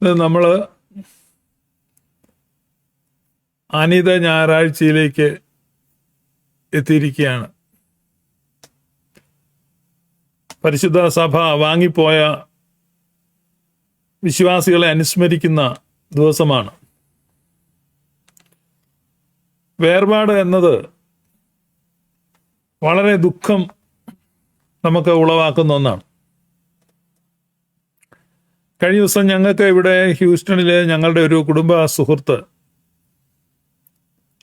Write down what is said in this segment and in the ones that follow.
ഇത് നമ്മൾ അനിത ഞായറാഴ്ചയിലേക്ക് എത്തിയിരിക്കുകയാണ്. പരിശുദ്ധ സഭ വാങ്ങിപ്പോയ വിശ്വാസികളെ അനുസ്മരിക്കുന്ന ദിവസമാണ്. വേർപാട് എന്നത് വളരെ ദുഃഖം നമുക്ക് ഉളവാക്കുന്ന ഒന്നാണ്. കഴിഞ്ഞ ദിവസം ഞങ്ങൾക്ക് ഇവിടെ ഹ്യൂസ്റ്റണിലെ ഞങ്ങളുടെ ഒരു കുടുംബ സുഹൃത്ത്,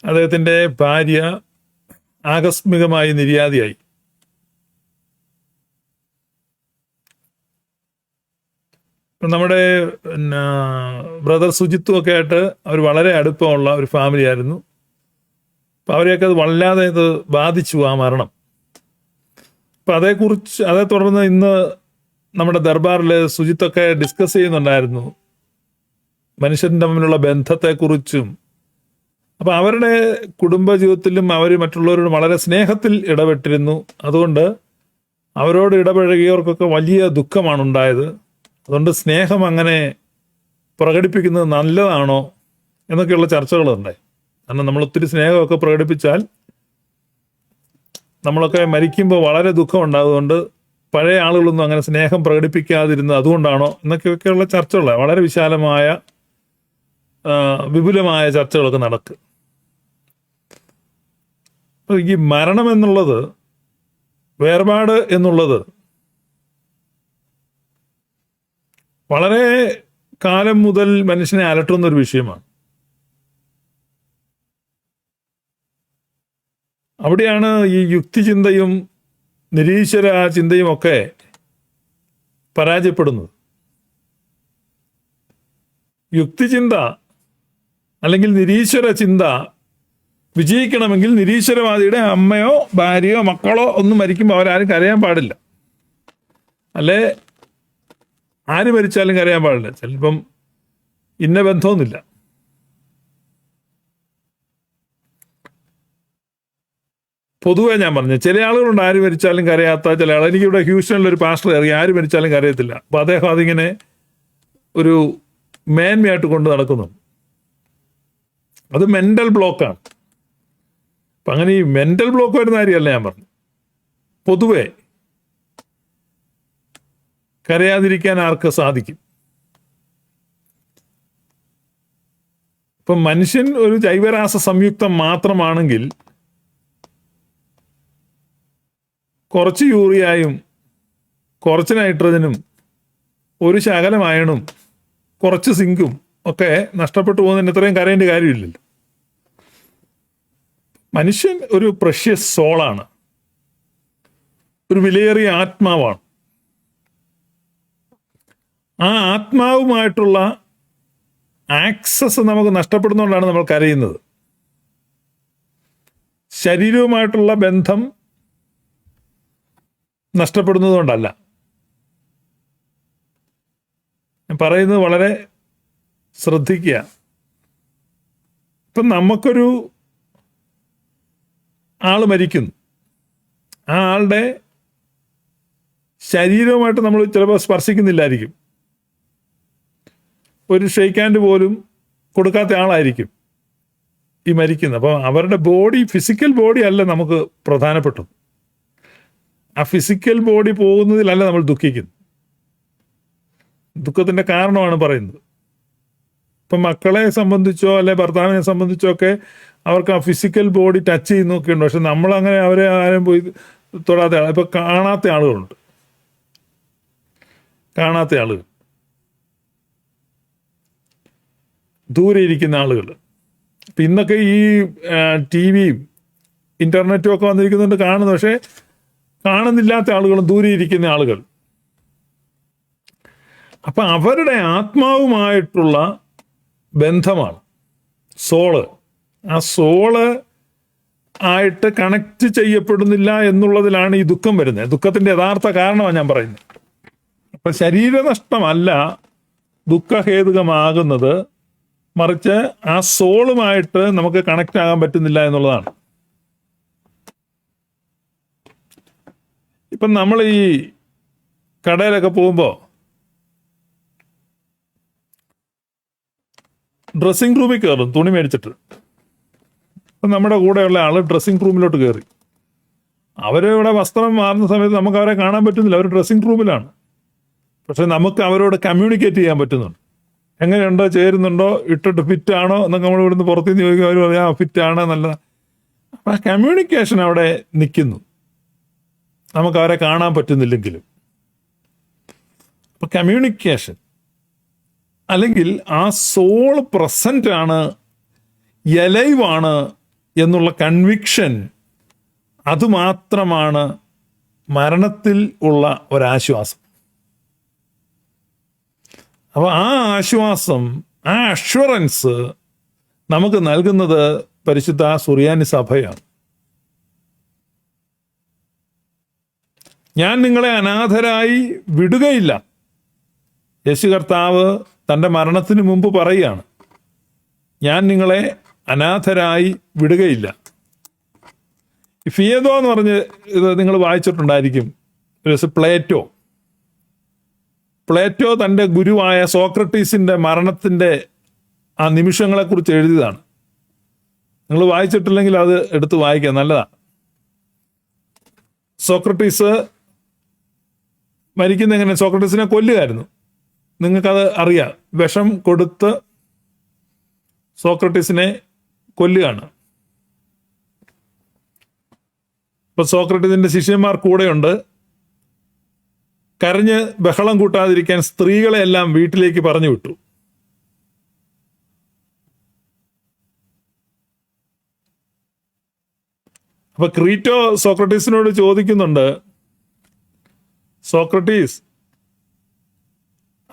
അദ്ദേഹത്തിൻ്റെ ഭാര്യ ആകസ്മികമായി നിര്യാതിയായി. നമ്മുടെ ബ്രദർ സുജിത്തും ഒക്കെ ആയിട്ട് അവർ വളരെ അടുപ്പമുള്ള ഒരു ഫാമിലി ആയിരുന്നു. അപ്പം അവരെയൊക്കെ അത് വല്ലാതെ ഇത് ബാധിച്ചു, ആ മരണം. അപ്പം അതേ തുടർന്ന് ഇന്ന് നമ്മുടെ ദർബാറിൽ സുജിത്തൊക്കെ ഡിസ്കസ് ചെയ്യുന്നുണ്ടായിരുന്നു മനുഷ്യൻ്റെ തമ്മിലുള്ള ബന്ധത്തെക്കുറിച്ചും. അപ്പം അവരുടെ കുടുംബജീവിതത്തിലും അവർ മറ്റുള്ളവരോട് വളരെ സ്നേഹത്തിൽ ഇടപെട്ടിരുന്നു. അതുകൊണ്ട് അവരോട് ഇടപഴകിയവർക്കൊക്കെ വലിയ ദുഃഖമാണ് ഉണ്ടായത്. അതുകൊണ്ട് സ്നേഹം അങ്ങനെ പ്രകടിപ്പിക്കുന്നത് നല്ലതാണോ എന്നൊക്കെയുള്ള ചർച്ചകളുണ്ടായി. കാരണം നമ്മൾ ഒത്തിരി സ്നേഹമൊക്കെ പ്രകടിപ്പിച്ചാൽ നമ്മളൊക്കെ മരിക്കുമ്പോൾ വളരെ ദുഃഖം ഉണ്ടാകുന്നുണ്ട്. പഴയ ആളുകളൊന്നും അങ്ങനെ സ്നേഹം പ്രകടിപ്പിക്കാതിരുന്നത് അതുകൊണ്ടാണോ എന്നൊക്കെയൊക്കെയുള്ള ചർച്ചകളാണ്. വളരെ വിശാലമായ വിപുലമായ ചർച്ചകളൊക്കെ നടക്കും. അപ്പോൾ ഈ മരണം എന്നുള്ളത്, വേർപാട് എന്നുള്ളത് വളരെ കാലം മുതൽ മനുഷ്യനെ അലട്ടുന്ന ഒരു വിഷയമാണ്. അവിടെയാണ് ഈ യുക്തിചിന്തയും നിരീശ്വര ചിന്തയും ഒക്കെ പരാജയപ്പെടുന്നത്. യുക്തിചിന്ത അല്ലെങ്കിൽ നിരീശ്വര ചിന്ത വിജയിക്കണമെങ്കിൽ നിരീശ്വരവാദിയുടെ അമ്മയോ ഭാര്യയോ മക്കളോ ഒന്നും മരിക്കുമ്പോൾ അവരാരും കരയാൻ പാടില്ല. അല്ലേ ആര് മരിച്ചാലും കരയാൻ പാടില്ല. ചിലപ്പം ഇന്ന ബന്ധമൊന്നുമില്ല. പൊതുവെ ഞാൻ പറഞ്ഞു, ചില ആളുകളുണ്ട് ആര് മരിച്ചാലും കരയാത്ത ചില ആൾ. എനിക്കിവിടെ ഹ്യൂസ്റ്റണിലൊരു പാസ്റ്റർ അറിയാം, ആര് മരിച്ചാലും കരയത്തില്ല. അപ്പം അദ്ദേഹം അതിങ്ങനെ ഒരു മേന്മയായിട്ട് കൊണ്ട് നടക്കുന്നു. അത് മെൻ്റൽ ബ്ലോക്കാണ്. അപ്പം അങ്ങനെ ഈ മെൻ്റൽ ബ്ലോക്ക് വരുന്ന കാര്യമല്ല ഞാൻ പറഞ്ഞു. പൊതുവെ കരയാതിരിക്കാൻ ആർക്ക് സാധിക്കും? ഇപ്പം മനുഷ്യൻ ഒരു ജൈവരാസ സംയുക്തം മാത്രമാണെങ്കിൽ കുറച്ച് യൂറിയായും കുറച്ച് നൈട്രജനും ഒരു ശകലം അയണും കുറച്ച് സിങ്കും ഒക്കെ നഷ്ടപ്പെട്ടു പോകുന്നതിന് ഇത്രയും കരയേണ്ട കാര്യമില്ലല്ലോ. മനുഷ്യൻ ഒരു പ്രഷ്യസ് സോളാണ്, ഒരു വിലയേറിയ ആത്മാവാണ്. ആ ആത്മാവുമായിട്ടുള്ള ആക്സസ് നമുക്ക് നഷ്ടപ്പെടുന്നതുകൊണ്ടാണ് നമ്മൾ കരയുന്നത്. ശരീരവുമായിട്ടുള്ള ബന്ധം നഷ്ടപ്പെടുന്നതുകൊണ്ടല്ല. ഞാൻ പറയുന്നത് വളരെ ശ്രദ്ധിക്കുക. ഇപ്പം നമുക്കൊരു ആൾ മരിക്കുന്നു, ആ ആളുടെ ശരീരവുമായിട്ട് നമ്മൾ ചിലപ്പോൾ സ്പർശിക്കുന്നില്ലായിരിക്കും. ഒരു ഷെയ്ക്ക് ഹാൻഡ് പോലും കൊടുക്കാത്ത ആളായിരിക്കും ഈ മരിക്കുന്നത്. അപ്പോൾ അവരുടെ ബോഡി, ഫിസിക്കൽ ബോഡി അല്ല നമുക്ക് പ്രധാനപ്പെട്ടത്. ആ ഫിസിക്കൽ ബോഡി പോകുന്നതിലല്ല നമ്മൾ ദുഃഖിക്കുന്നത്. ദുഃഖത്തിൻ്റെ കാരണമാണ് പറയുന്നത്. ഇപ്പം മക്കളെ സംബന്ധിച്ചോ അല്ലെ ഭർത്താവിനെ സംബന്ധിച്ചോ ഒക്കെ അവർക്ക് ആ ഫിസിക്കൽ ബോഡി ടച്ച് ചെയ്യുന്നൊക്കെ ഉണ്ട്. പക്ഷെ നമ്മളങ്ങനെ അവരെ ആരും പോയി തൊടാത്ത ആൾ. ഇപ്പം കാണാത്ത ആളുകളുണ്ട്, കാണാത്ത ആളുകൾ, ദൂരെ ഇരിക്കുന്ന ആളുകൾ. ഇപ്പം ഇന്നൊക്കെ ഈ ടി വിയും ഇൻ്റർനെറ്റും ഒക്കെ വന്നിരിക്കുന്നുണ്ട്, കാണുന്നു. പക്ഷേ കാണുന്നില്ലാത്ത ആളുകളും ദൂരെ ഇരിക്കുന്ന ആളുകൾ. അപ്പം അവരുടെ ആത്മാവുമായിട്ടുള്ള ബന്ധമാണ് സോള്. ആ സോള് ആയിട്ട് കണക്റ്റ് ചെയ്യപ്പെടുന്നില്ല എന്നുള്ളതിലാണ് ഈ ദുഃഖം വരുന്നത്. ദുഃഖത്തിൻ്റെ യഥാർത്ഥ കാരണമാണ് ഞാൻ പറയുന്നത്. അപ്പം ശരീരനഷ്ടമല്ല ദുഃഖഹേതുകമാകുന്നത്, മറിച്ച് ആ സോളുമായിട്ട് നമുക്ക് കണക്റ്റ് ആകാൻ പറ്റുന്നില്ല എന്നുള്ളതാണ്. ഇപ്പം നമ്മൾ ഈ കടയിലൊക്കെ പോകുമ്പോൾ ഡ്രസ്സിംഗ് റൂമിൽ കയറും തുണി മേടിച്ചിട്ട്. അപ്പം നമ്മുടെ കൂടെയുള്ള ആൾ ഡ്രസ്സിംഗ് റൂമിലോട്ട് കയറി. അവരിവിടെ വസ്ത്രം മാറുന്ന സമയത്ത് നമുക്ക് അവരെ കാണാൻ പറ്റുന്നില്ല, അവർ ഡ്രസ്സിംഗ് റൂമിലാണ്. പക്ഷെ നമുക്ക് അവരോട് കമ്മ്യൂണിക്കേറ്റ് ചെയ്യാൻ പറ്റുന്നുണ്ട്. എങ്ങനെയുണ്ടോ, ചേരുന്നുണ്ടോ, ഇട്ടിട്ട് ഫിറ്റാണോ എന്നൊക്കെ നമ്മൾ ഇവിടുന്ന് പുറത്തുനിന്ന് ചോദിക്കും. അവർ പറയാം ഫിറ്റാണ്, നല്ലതാണ്. അപ്പം ആ കമ്മ്യൂണിക്കേഷൻ അവിടെ നിൽക്കുന്നു, നമുക്ക് അവരെ കാണാൻ പറ്റുന്നില്ലെങ്കിലും. അപ്പം കമ്മ്യൂണിക്കേഷൻ അല്ലെങ്കിൽ ആ സോൾ പ്രസന്റ് ആണ്, എലൈവാണ് എന്നുള്ള കൺവിക്ഷൻ, അതുമാത്രമാണ് മരണത്തിൽ ഉള്ള ഒരാശ്വാസം. അപ്പോൾ ആ ആശ്വാസം, ആ അഷ്വറൻസ് നമുക്ക് നൽകുന്നത് പരിശുദ്ധ സുറിയാനി സഭയാണ്. ഞാൻ നിങ്ങളെ അനാഥരായി വിടുകയില്ല. യേശു കർത്താവ് തൻ്റെ മരണത്തിന് മുമ്പ് പറയുകയാണ്, ഞാൻ നിങ്ങളെ അനാഥരായി വിടുകയില്ല. ഫിയദോ എന്ന് പറഞ്ഞ് ഇത് നിങ്ങൾ വായിച്ചിട്ടുണ്ടായിരിക്കും. പ്ലേറ്റോ തൻ്റെ ഗുരുവായ സോക്രട്ടീസിൻ്റെ മരണത്തിൻ്റെ ആ നിമിഷങ്ങളെക്കുറിച്ച് എഴുതിയതാണ്. നിങ്ങൾ വായിച്ചിട്ടില്ലെങ്കിൽ അത് എടുത്ത് വായിക്കാം, നല്ലതാണ്. സോക്രട്ടീസ് മരിക്കുന്ന എങ്ങനെ? സോക്രട്ടീസിനെ കൊല്ലുകയായിരുന്നു. നിങ്ങൾക്കത് അറിയാം. വിഷം കൊടുത്ത് സോക്രട്ടീസിനെ കൊല്ലുകയാണ്. ഇപ്പൊ സോക്രട്ടീസിന്റെ ശിഷ്യന്മാർ കൂടെയുണ്ട്. കരഞ്ഞ് ബഹളം കൂട്ടാതിരിക്കാൻ സ്ത്രീകളെ എല്ലാം വീട്ടിലേക്ക് പറഞ്ഞു വിട്ടു. അപ്പൊ ക്രീറ്റോ സോക്രട്ടീസിനോട് ചോദിക്കുന്നുണ്ട്, സോക്രട്ടീസ്,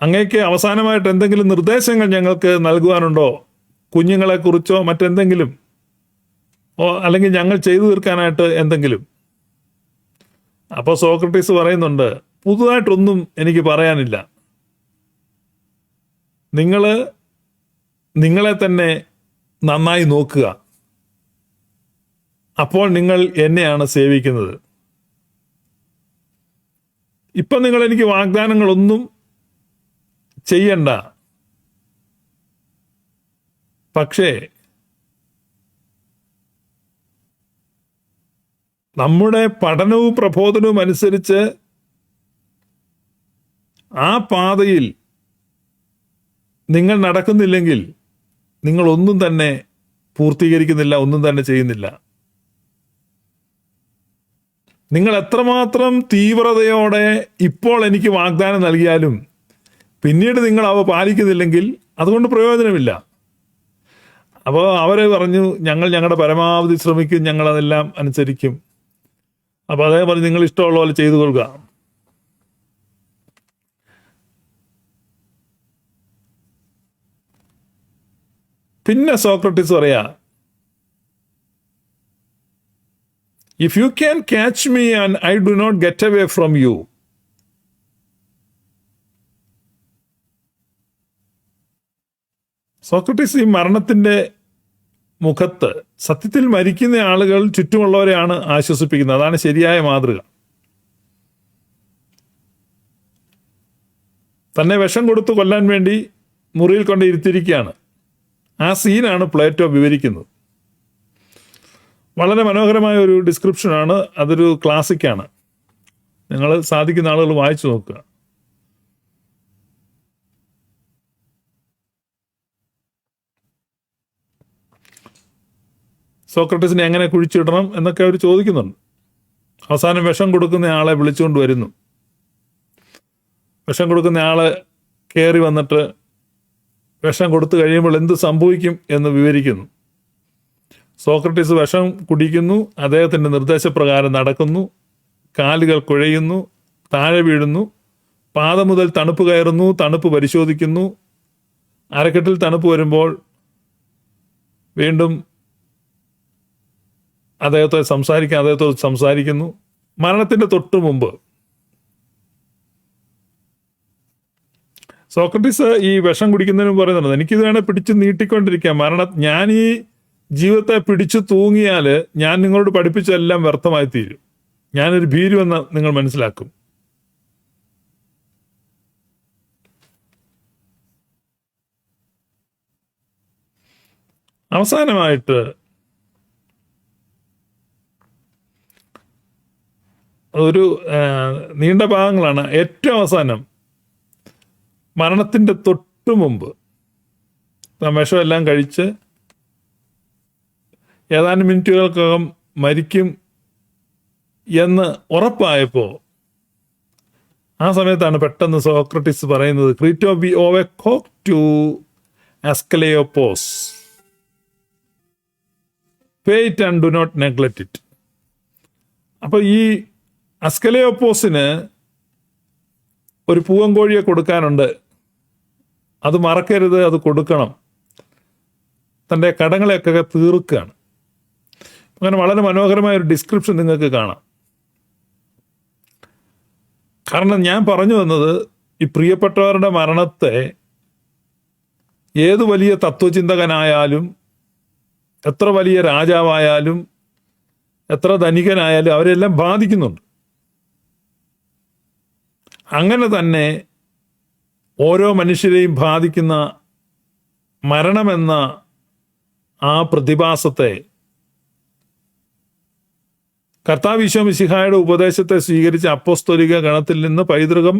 അങ്ങേക്ക് അവസാനമായിട്ട് എന്തെങ്കിലും നിർദ്ദേശങ്ങൾ ഞങ്ങൾക്ക് നൽകുവാനുണ്ടോ? കുഞ്ഞുങ്ങളെക്കുറിച്ചോ മറ്റെന്തെങ്കിലും, അല്ലെങ്കിൽ ഞങ്ങൾ ചെയ്തു തീർക്കാനായിട്ട് എന്തെങ്കിലും? അപ്പോൾ സോക്രട്ടീസ് പറയുന്നുണ്ട്, പുതുതായിട്ടൊന്നും എനിക്ക് പറയാനില്ല. നിങ്ങളെ തന്നെ നന്നായി നോക്കുക, അപ്പോൾ നിങ്ങൾ എന്നെയാണ് സേവിക്കുന്നത്. ഇപ്പം നിങ്ങൾ എനിക്ക് വാഗ്ദാനങ്ങളൊന്നും ചെയ്യണ്ട. പക്ഷേ നമ്മുടെ പഠനവും പ്രബോധനവും അനുസരിച്ച് ആ പാതയിൽ നിങ്ങൾ നടക്കുന്നില്ലെങ്കിൽ നിങ്ങൾ ഒന്നും തന്നെ പൂർത്തീകരിക്കുന്നില്ല, ഒന്നും തന്നെ ചെയ്യുന്നില്ല. നിങ്ങൾ എത്രമാത്രം തീവ്രതയോടെ ഇപ്പോൾ എനിക്ക് വാഗ്ദാനം നൽകിയാലും പിന്നീട് നിങ്ങൾ അവ പാലിക്കുന്നില്ലെങ്കിൽ അതുകൊണ്ട് പ്രയോജനമില്ല. അപ്പോൾ അവർ പറഞ്ഞു, ഞങ്ങൾ ഞങ്ങളുടെ പരമാവധി ശ്രമിക്കും, ഞങ്ങളതെല്ലാം അനുസരിക്കും. അപ്പോൾ അതേ പറഞ്ഞ് നിങ്ങൾ ഇഷ്ടമുള്ള പോലെ ചെയ്തു കൊള്ളുക. പിന്നെ സോക്രട്ടീസ് പറയാ, if you can catch me and I do not get away from you. Socrates ഈ മരണത്തിന്റെ മുഖത്ത് സത്യത്തിൽ മരിക്കുന്ന ആളുകൾ ചുറ്റുമുള്ളവരെയാണ് ആശ്വസിപ്പിക്കുന്നത്. അതാണ് ശരിയായ മാതൃക. തന്നെ വിഷം കൊടുത്ത് കൊല്ലാൻ വേണ്ടി മുറിയിൽ കൊണ്ട് ഇരുത്തിയിരിക്കുകയാണ്. ആ സീനാണ് പ്ലേറ്റോ വിവരിക്കുന്നത്. വളരെ മനോഹരമായ ഒരു ഡിസ്ക്രിപ്ഷനാണ്. അതൊരു ക്ലാസിക്കാണ്. നിങ്ങൾ സാധിക്കുന്ന ആളുകൾ വായിച്ചു നോക്കുക. സോക്രട്ടീസിനെ എങ്ങനെ കുഴിച്ചിടണം എന്നൊക്കെ അവർ ചോദിക്കുന്നുണ്ട്. അവസാനം വിഷം കൊടുക്കുന്ന ആളെ വിളിച്ചുകൊണ്ട് വരുന്നു. വിഷം കൊടുക്കുന്ന ആള് കയറി വന്നിട്ട് വിഷം കൊടുത്തു കഴിയുമ്പോൾ എന്ത് സംഭവിക്കും എന്ന് വിവരിക്കുന്നു. സോക്രട്ടീസ് വിഷം കുടിക്കുന്നു, അദ്ദേഹത്തിൻ്റെ നിർദ്ദേശപ്രകാരം നടക്കുന്നു, കാലുകൾ കുഴയുന്നു, താഴെ വീഴുന്നു, പാദം മുതൽ തണുപ്പ് കയറുന്നു, തണുപ്പ് പരിശോധിക്കുന്നു, അരക്കെട്ടിൽ തണുപ്പ് വരുമ്പോൾ വീണ്ടും അദ്ദേഹത്തോട് സംസാരിക്കുന്നു. മരണത്തിന്റെ തൊട്ടു മുമ്പ് സോക്രട്ടീസ് ഈ വിഷം കുടിക്കുന്നതിന് പറയുന്നുണ്ട്, എനിക്കിത് വേണേൽ പിടിച്ച് നീട്ടിക്കൊണ്ടിരിക്കാം. ഞാൻ ഈ ജീവിതത്തെ പിടിച്ചു തൂങ്ങിയാൽ ഞാൻ നിങ്ങളോട് പഠിപ്പിച്ചെല്ലാം വ്യർത്ഥമായി തീരും. ഞാനൊരു ഭീരുവെന്ന് നിങ്ങൾ മനസ്സിലാക്കും. അവസാനമായിട്ട് ഒരു നീണ്ട ഭാഗങ്ങളാണ്. ഏറ്റവും അവസാനം മരണത്തിൻ്റെ തൊട്ടു മുമ്പ് വിഷമെല്ലാം കഴിച്ച് ഏതാനും മിനിറ്റുകൾക്കകം മരിക്കും എന്ന് ഉറപ്പായപ്പോൾ ആ സമയത്താണ് പെട്ടെന്ന് സോക്രട്ടീസ് പറയുന്നത്, Crito we owe a cock to Asclepius, pay it and do not neglect it. അപ്പോൾ ഈ അസ്കലേയോപ്പോസിന് ഒരു പൂവൻകോഴിയെ കൊടുക്കാനുണ്ട്, അത് മറക്കരുത്, അത് കൊടുക്കണം. തൻ്റെ കടങ്ങളെയൊക്കെ തീർക്കുകയാണ്. അങ്ങനെ വളരെ മനോഹരമായ ഒരു ഡിസ്ക്രിപ്ഷൻ നിങ്ങൾക്ക് കാണാം. കാരണം ഞാൻ പറഞ്ഞു വന്നത്, ഈ പ്രിയപ്പെട്ടവരുടെ മരണത്തെ ഏതു വലിയ തത്വചിന്തകനായാലും എത്ര വലിയ രാജാവായാലും എത്ര ധനികനായാലും അവരെല്ലാം ബാധിക്കുന്നുണ്ട്. അങ്ങനെ തന്നെ ഓരോ മനുഷ്യരെയും ബാധിക്കുന്ന മരണമെന്ന ആ പ്രതിഭാസത്തെ കർത്താവ് ഈശോ മിശിഹായുടെ ഉപദേശത്തെ സ്വീകരിച്ച അപ്പോസ്തോലിക ഗണത്തിൽ നിന്ന് പൈതൃകം,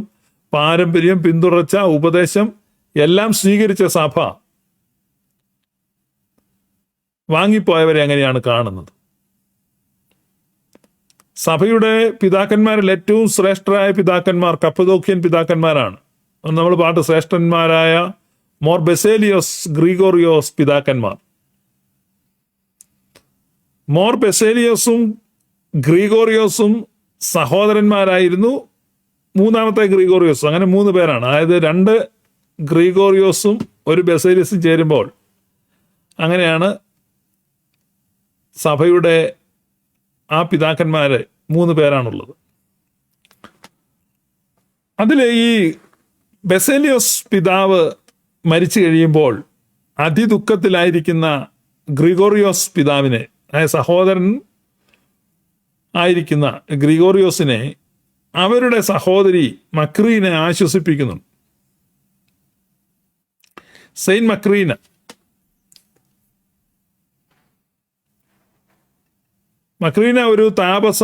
പാരമ്പര്യം, പിന്തുടർച്ച, ഉപദേശം എല്ലാം സ്വീകരിച്ച സഭ വാങ്ങിപ്പോയവരെ അങ്ങനെയാണ് കാണുന്നത്. സഭയുടെ പിതാക്കന്മാരിൽ ഏറ്റവും ശ്രേഷ്ഠരായ പിതാക്കന്മാർ കപ്പദോക്യൻ പിതാക്കന്മാരാണ്. നമ്മൾ പാട്ട് ശ്രേഷ്ഠന്മാരായ മോർ ബെസേലിയോസ്, ഗ്രിഗോറിയോസ് പിതാക്കന്മാർ. മോർ ബെസേലിയോസും ഗ്രിഗോറിയോസും സഹോദരന്മാരായിരുന്നു. മൂന്നാമത്തെ ഗ്രിഗോറിയോസും, അങ്ങനെ 3 പേരാണ്. അതായത് 2 ഗ്രിഗോറിയോസും ഒരു ബെസേലിയസും ചേരുമ്പോൾ അങ്ങനെയാണ് സഭയുടെ ആ പിതാക്കന്മാര് 3 പേരാണുള്ളത്. അതിൽ ഈ ബെസേലിയോസ് പിതാവ് മരിച്ചു കഴിയുമ്പോൾ അതിദുഃഖത്തിലായിരിക്കുന്ന ഗ്രിഗോറിയോസ് പിതാവിനെ, അതായത് സഹോദരൻ ആയിരിക്കുന്ന ഗ്രിഗോറിയോസിനെ അവരുടെ സഹോദരി മക്രീനെ ആശ്വസിപ്പിക്കുന്നുണ്ട്. സെയിന്റ് മക്രീന ഒരു താപസ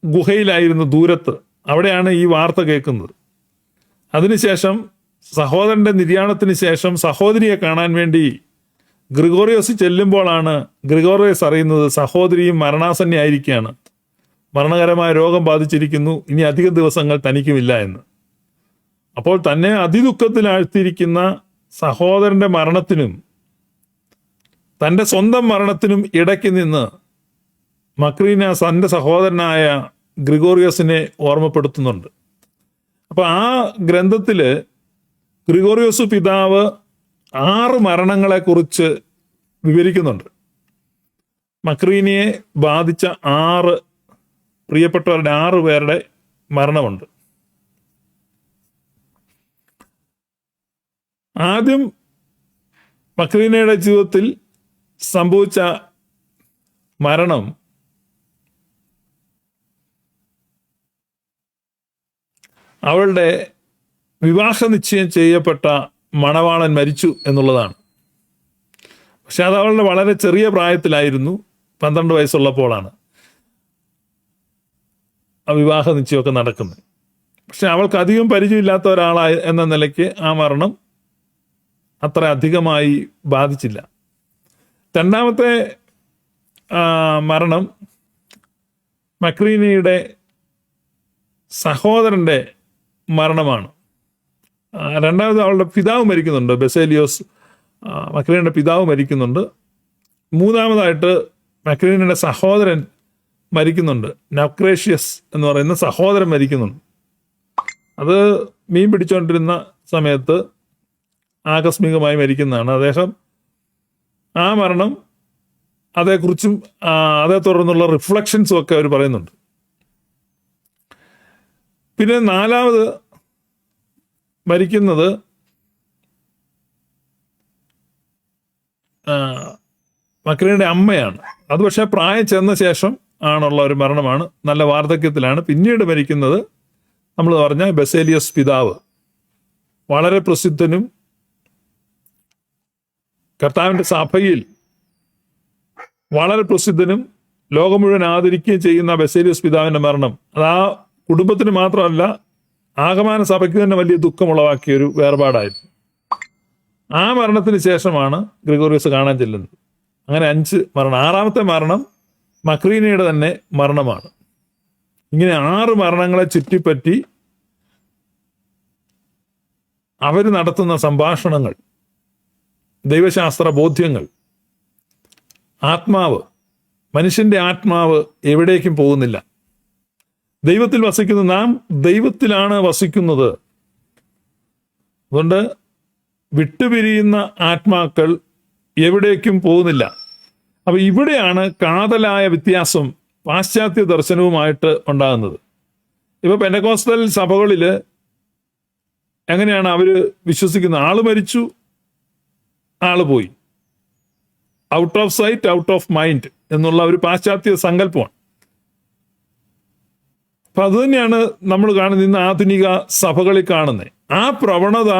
ഗുഹയിലായിരുന്നു ദൂരത്ത്. അവിടെയാണ് ഈ വാർത്ത കേൾക്കുന്നത്. അതിനുശേഷം സഹോദരന്റെ നിര്യാണത്തിന് ശേഷം സഹോദരിയെ കാണാൻ വേണ്ടി ഗ്രിഗോറിയോസ് ചെല്ലുമ്പോഴാണ് ഗ്രിഗോറിയോസ് അറിയുന്നത് സഹോദരിയും മരണാസന്നയായിരിക്കുകയാണ്, മരണകരമായ രോഗം ബാധിച്ചിരിക്കുന്നു, ഇനി അധികം ദിവസങ്ങൾ തനിക്കുമില്ല എന്ന്. അപ്പോൾ തന്നെ അതിദുഃഖത്തിലാഴ്ത്തിയിരിക്കുന്ന സഹോദരന്റെ മരണത്തിനും തൻ്റെ സ്വന്തം മരണത്തിനും ഇടയ്ക്ക് നിന്ന് മക്രീന തൻ്റെ സഹോദരനായ ഗ്രിഗോറിയോസിനെ ഓർമ്മപ്പെടുത്തുന്നുണ്ട്. അപ്പോൾ ആ ഗ്രന്ഥത്തിൽ ഗ്രിഗോറിയോസ് പിതാവ് 6 മരണങ്ങളെക്കുറിച്ച് വിവരിക്കുന്നുണ്ട്. മക്രീനിയെ ബാധിച്ച 6 പ്രിയപ്പെട്ടവരുടെ 6 പേരുടെ മരണമുണ്ട്. ആദ്യം മക്രീനയുടെ ജീവിതത്തിൽ സംഭവിച്ച മരണം അവളുടെ വിവാഹ നിശ്ചയം ചെയ്യപ്പെട്ട മണവാളൻ മരിച്ചു എന്നുള്ളതാണ്. പക്ഷെ അത് അവളുടെ വളരെ ചെറിയ പ്രായത്തിലായിരുന്നു, 12 വയസ്സുള്ളപ്പോഴാണ് ആ വിവാഹ നിശ്ചയമൊക്കെ നടക്കുന്നത്. പക്ഷെ അവൾക്ക് അധികം പരിചയമില്ലാത്ത ഒരാളായി എന്ന നിലയ്ക്ക് ആ മരണം അത്ര അധികമായി ബാധിച്ചില്ല. രണ്ടാമത്തെ മരണം മക്രീനയുടെ സഹോദരൻ്റെ മരണമാണ്. രണ്ടാമത് അവളുടെ പിതാവ് മരിക്കുന്നുണ്ട്, ബെസേലിയോസ് മക്രീനയുടെ പിതാവ് മരിക്കുന്നുണ്ട്. മൂന്നാമതായിട്ട് മക്രീനയുടെ സഹോദരൻ മരിക്കുന്നുണ്ട്, നക്രേഷ്യസ് എന്ന് പറയുന്ന സഹോദരൻ മരിക്കുന്നുണ്ട്. അത് മീൻ പിടിച്ചുകൊണ്ടിരുന്ന സമയത്ത് ആകസ്മികമായി മരിക്കുന്നതാണ് അദ്ദേഹം. ആ മരണം അതേക്കുറിച്ചും അതേ തുടർന്നുള്ള റിഫ്ലക്ഷൻസും ഒക്കെ അവർ പറയുന്നുണ്ട്. പിന്നെ നാലാമത് മരിക്കുന്നത് മക്രീനയുടെ അമ്മയാണ്. അത് പക്ഷേ പ്രായം ചെന്ന ശേഷം ആണുള്ള ഒരു മരണമാണ്, നല്ല വാർദ്ധക്യത്തിലാണ്. പിന്നീട് മരിക്കുന്നത് നമ്മൾ പറഞ്ഞ ബെസേലിയസ് പിതാവ്, വളരെ പ്രസിദ്ധനും കർത്താവിൻ്റെ സഭയിൽ വളരെ പ്രസിദ്ധനും ലോകം മുഴുവൻ ആദരിക്കുകയും ചെയ്യുന്ന ബസേലിയസ് പിതാവിൻ്റെ മരണം അത് ആ കുടുംബത്തിന് മാത്രമല്ല ആകമാന സഭയ്ക്ക് തന്നെ വലിയ ദുഃഖമുളവാക്കിയ ഒരു വേർപാടായിരുന്നു. ആ മരണത്തിന് ശേഷമാണ് ഗ്രിഗോറിയോസ് കാണാൻ ചെല്ലുന്നത്. അങ്ങനെ 5 മരണം. 6ാമത്തെ മരണം മക്രീനയുടെ തന്നെ മരണമാണ്. ഇങ്ങനെ 6 മരണങ്ങളെ ചുറ്റിപ്പറ്റി അവർ നടത്തുന്ന സംഭാഷണങ്ങൾ, ദൈവശാസ്ത്ര ബോധ്യങ്ങൾ, ആത്മാവ്, മനുഷ്യന്റെ ആത്മാവ് എവിടേക്കും പോകുന്നില്ല. ദൈവത്തിൽ വസിക്കുന്ന നാം ദൈവത്തിലാണ് വസിക്കുന്നത്. അതുകൊണ്ട് വിട്ടുപിരിയുന്ന ആത്മാക്കൾ എവിടേക്കും പോകുന്നില്ല. അപ്പൊ ഇവിടെയാണ് കാതലായ വ്യത്യാസം പാശ്ചാത്യ ദർശനവുമായിട്ട് ഉണ്ടാകുന്നത്. ഇപ്പൊ പെന്തക്കോസ്തൽ സഭകളിൽ എങ്ങനെയാണ് അവര് വിശ്വസിക്കുന്നത്? ആള് മരിച്ചു, ആള് പോയി, out of site out of mind എന്നുള്ള ഒരു പാശ്ചാത്യ സങ്കല്പമാണ്. അപ്പൊ അത് തന്നെയാണ് നമ്മൾ കാണുന്ന ഇന്ന് ആധുനിക സഭകളിൽ കാണുന്നത്. ആ പ്രവണത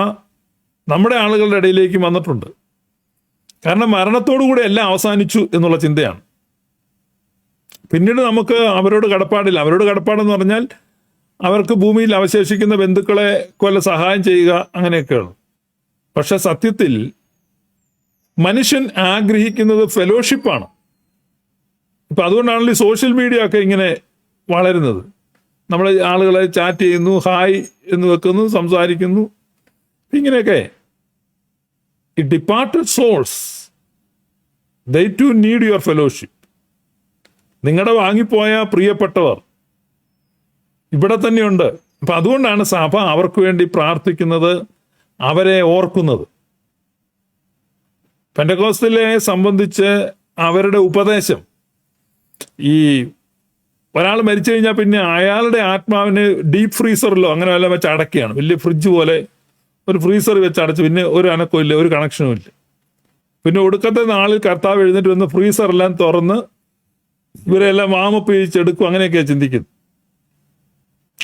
നമ്മുടെ ആളുകളുടെ ഇടയിലേക്ക് വന്നിട്ടുണ്ട്. കാരണം മരണത്തോടുകൂടി എല്ലാം അവസാനിച്ചു എന്നുള്ള ചിന്തയാണ്. പിന്നീട് നമുക്ക് അവരോട് കടപ്പാടില്ല. അവരോട് കടപ്പാടെന്ന് പറഞ്ഞാൽ അവർക്ക് ഭൂമിയിൽ അവശേഷിക്കുന്ന ബന്ധുക്കളെ കൊല്ല സഹായം ചെയ്യുക, അങ്ങനെയൊക്കെയാണ്. പക്ഷെ സത്യത്തിൽ മനുഷ്യൻ ആഗ്രഹിക്കുന്നത് ഫെലോഷിപ്പാണ്. ഇപ്പൊ അതുകൊണ്ടാണല്ലോ ഈ സോഷ്യൽ മീഡിയ ഒക്കെ ഇങ്ങനെ വളരുന്നത്. നമ്മൾ ആളുകളെ ചാറ്റ് ചെയ്യുന്നു, ഹായ് എന്ന് വെക്കുന്നു, സംസാരിക്കുന്നു. ഇങ്ങനെയൊക്കെ ഈ departed souls they too need your fellowship. നിങ്ങളുടെ വാങ്ങിപ്പോയ പ്രിയപ്പെട്ടവർ ഇവിടെ തന്നെയുണ്ട്. അപ്പൊ അതുകൊണ്ടാണ് സഭ അവർക്ക് വേണ്ടി പ്രാർത്ഥിക്കുന്നത്, അവരെ ഓർക്കുന്നത്. പെന്തക്കോസ്തലിനെ സംബന്ധിച്ച് അവരുടെ ഉപദേശം, ഈ ഒരാൾ മരിച്ചു കഴിഞ്ഞാൽ പിന്നെ അയാളുടെ ആത്മാവിന് ഡീപ്പ് ഫ്രീസറിലോ അങ്ങനെ വല്ല വെച്ച് അടക്കുകയാണ്. വലിയ ഫ്രിഡ്ജ് പോലെ ഒരു ഫ്രീസർ വെച്ച് അടച്ച് പിന്നെ ഒരു അനക്കവും ഇല്ല, ഒരു കണക്ഷനും ഇല്ല. പിന്നെ ഒടുക്കത്തെ നാളിൽ കർത്താവ് എഴുന്നേറ്റ് വന്ന് ഫ്രീസറെല്ലാം തുറന്ന് ഇവരെല്ലാം വാമപ്പ് ചെയ്യിച്ചെടുക്കും. അങ്ങനെയൊക്കെയാണ് ചിന്തിക്കുന്നത്.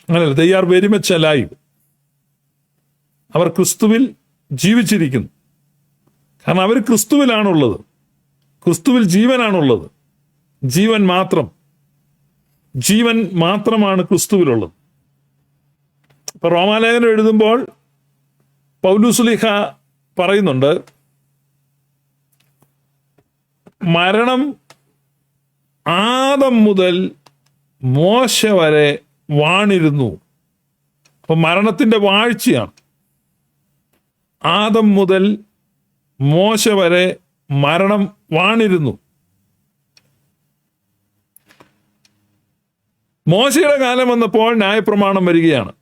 അങ്ങനെയല്ല, they are very much alive. അവർ ക്രിസ്തുവിൽ ജീവിച്ചിരിക്കുന്നു. കാരണം അവർ ക്രിസ്തുവിലാണുള്ളത്, ക്രിസ്തുവിൽ ജീവനാണുള്ളത്. ജീവൻ മാത്രമാണ് ക്രിസ്തുവിലുള്ളത്. ഇപ്പൊ റോമാലേഖനം എഴുതുമ്പോൾ പൗലുസ്ലീഹ പറയുന്നുണ്ട്, മരണം ആദം മുതൽ മോശ വരെ വാണിരുന്നു. അപ്പൊ മരണത്തിന്റെ വാഴ്ചയാണ്. ആദം മുതൽ മോശ വരെ മരണം വാണിരുന്നു. മോശയുടെ കാലം വന്നപ്പോൾ ന്യായപ്രമാണം വരികയാണ്.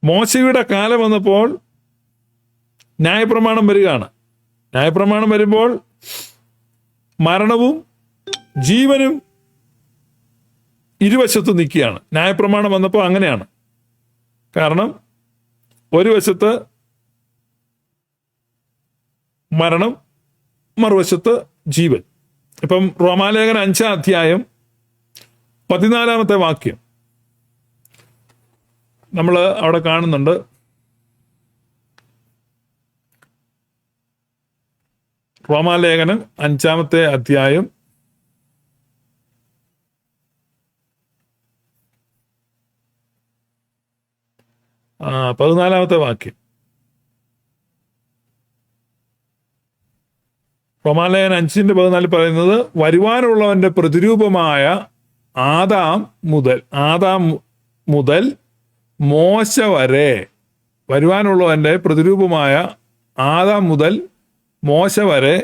മോശയുടെ കാലം വന്നപ്പോൾ ന്യായപ്രമാണം വരികയാണ്. ന്യായപ്രമാണം വരുമ്പോൾ മരണവും ജീവനും ഇരുവശത്ത് നിൽക്കുകയാണ്. ന്യായപ്രമാണം വന്നപ്പോൾ അങ്ങനെയാണ്. കാരണം ഒരു വശത്ത് മരണം, മറുവശത്ത് ജീവൻ. ഇപ്പം റോമാലേഖനം 5-ാം അധ്യായം 14-ാമത്തെ വാക്യം നമ്മൾ അവിടെ കാണുന്നുണ്ട്. റോമാലേഖനം 5-ാമത്തെ അധ്യായം 14-ാമത്തെ വാക്യം. റോമാലേഖനം 5:14 പറയുന്നത്, വരുവാനുള്ളവന്റെ പ്രതിരൂപമായ ആദാം മുതൽ മോശ വരെ, വരുവാനുള്ളവന്റെ പ്രതിരൂപമായ ആദാം മുതൽ മോശ വരെ